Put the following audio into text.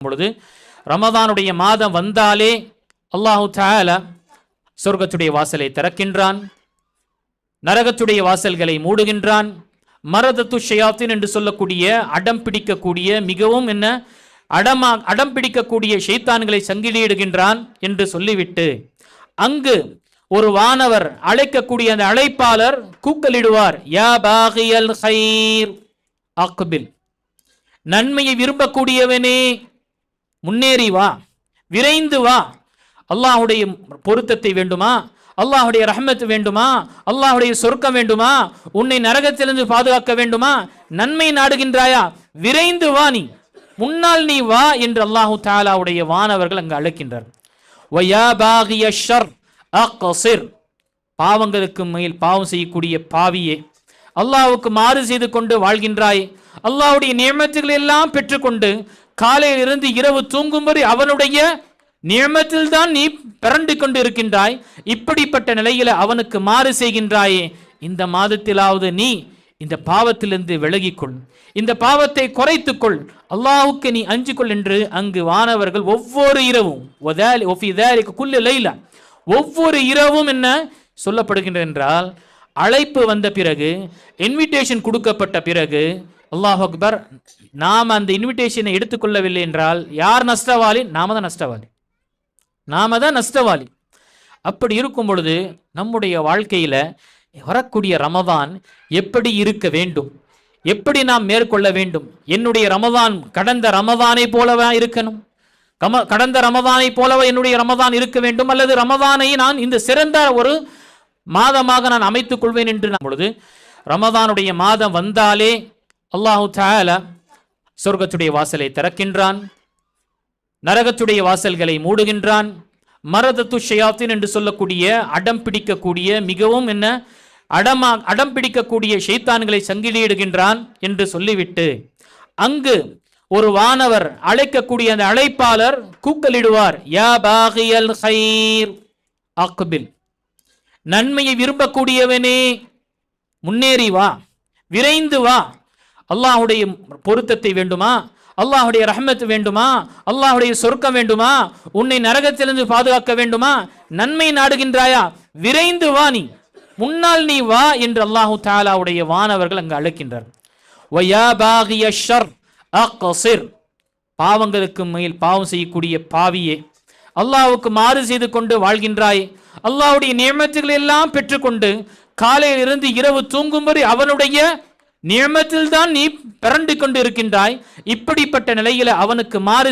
பொழுது ரமதானுடைய மாதம் வந்தாலே அல்லாஹு தஆலா சொர்க்கத்துடைய வாசலை திறக்கின்றான், நரகத்துடைய வாசல்களை மூடுகின்றான். மரதத்து ஷயாத்தின் என்று சொல்லக்கூடிய அடம் பிடிக்கக்கூடிய மிகவும் அடம் பிடிக்கக்கூடிய ஷைத்தான்களை சங்கிலியிடுகின்றான் என்று சொல்லிவிட்டு அங்கு ஒரு வானவர் அழைக்கக்கூடிய அந்த அழைப்பாளர் கூக்கலிடுவார், யா பாகியல் கைர் அக்பில், நன்மையை விரும்பக்கூடியவனே முன்னேறி வா, விரைந்து வா. அல்லாஹுடைய பொருத்தத்தை வேண்டுமா, அல்லாஹுடைய ரஹ்மத் வேண்டுமா, அல்லாஹுடைய சொர்க்கம் வேண்டுமா, உன்னை நரகத்திலிருந்து பாதுகாக்க வேண்டுமா, நன்மை நாடுகின்றாயா, விரைந்து வா, நீ முன்னால் நீ வா என்று அல்லாஹு தஆலாவுடைய வானவர்கள் அங்கு அழைக்கின்றார். வயா பாகிய ஷர் அக்ஸிர், பாவங்களுக்கு மேல் பாவம் செய்யக்கூடிய பாவியே, அல்லாஹ்வுக்கு மாறு செய்து கொண்டு வாழ்கின்றாய், அல்லாஹ்வுடைய நியமத்துகளை எல்லாம் பெற்றுக்கொண்டு காலையிலிருந்து இரவு தூங்கும் வரை அவனுடைய நியமத்தில் தான் நீ பிறண்டு கொண்டு இருக்கின்றாய். இப்படிப்பட்ட நிலையில அவனுக்கு மாறு செய்கின்றாயே, இந்த மாதத்திலாவது நீ இந்த பாவத்திலிருந்து விலகிக்கொள், இந்த பாவத்தை குறைத்துக்கொள், அல்லாஹ்வுக்கு நீ அஞ்சிக்கொள் என்று அங்கு வானவர்கள் ஒவ்வொரு இரவும் ஒவ்வொரு இரவும் என்ன சொல்லப்படுகின்ற என்றால், அழைப்பு வந்த பிறகு, இன்விடேஷன் கொடுக்கப்பட்ட பிறகு, அல்லாஹ் அக்பர், நாம் அந்த இன்விடேஷனை எடுத்துக்கொள்ளவில்லை என்றால் யார் நஷ்டவாளி? நாம தான் நஷ்டவாளி. அப்படி இருக்கும் பொழுது நம்முடைய வாழ்க்கையில வரக்கூடிய ரமதான் எப்படி இருக்க வேண்டும், எப்படி நாம் மேற்கொள்ள வேண்டும்? என்னுடைய ரமதான் கடந்த ரமதானை போலவா இருக்கணும்? கடந்த ரமதானை போலவா என்னுடைய ரமதான் இருக்க வேண்டும்? அல்லது ரமதானை நான் இந்த சிறந்த ஒரு மாதமாக நான் அமைத்துக் கொள்வேன் என்று பொழுது ரமதானுடைய மாதம் வந்தாலே அல்லாஹு தஆலா சொர்க்கத்துடைய வாசலை திறக்கின்றான், நரகத்துடைய வாசல்களை மூடுகின்றான். மரதத்து ஷயாத்தின் என்று சொல்லக்கூடிய அடம் பிடிக்கக்கூடிய மிகவும் அடம் பிடிக்கக்கூடிய ஷைத்தான்களை சங்கிலியிடுகின்றான் என்று சொல்லிவிட்டு அங்கு ஒரு வானவர் அழைக்கக்கூடிய அந்த அழைப்பாளர் கூக்கலிடுவார், யா பாகியல் கைர் அக்பில், நன்மையை விரும்பக்கூடியவனே முன்னேறி வா, விரைந்து வா. அல்லாஹுடைய பொருத்தத்தை வேண்டுமா, அல்லாஹுடைய ரஹ்மத் வேண்டுமா, அல்லாஹுடைய சொர்க்கம் வேண்டுமா, உன்னை நரகத்திலிருந்து பாதுகாக்க வேண்டுமா, நன்மை நாடுகின்றாயா, விரைந்து வா, நீ முன்னால் நீ வா என்று அல்லாஹு தஆலாவுடைய வானவர்கள் அங்கு அழைக்கின்றார். வயா பாகிய ஷர் அக்ஸிர், பாவங்களுக்கு மேல் பாவம் செய்யக்கூடிய பாவியே, அல்லாஹ்வுக்கு மாறு செய்து கொண்டு வாழ்கின்றாய், அல்லாஹ்வுடைய நியமத்துகளை எல்லாம் பெற்றுக்கொண்டு காலையிலிருந்து இரவு தூங்கும் வரை அவனுடைய நியமத்தில் தான் நீ பிறண்டு கொண்டு இருக்கின்றாய். இப்படிப்பட்ட நிலையில அவனுக்கு மாறு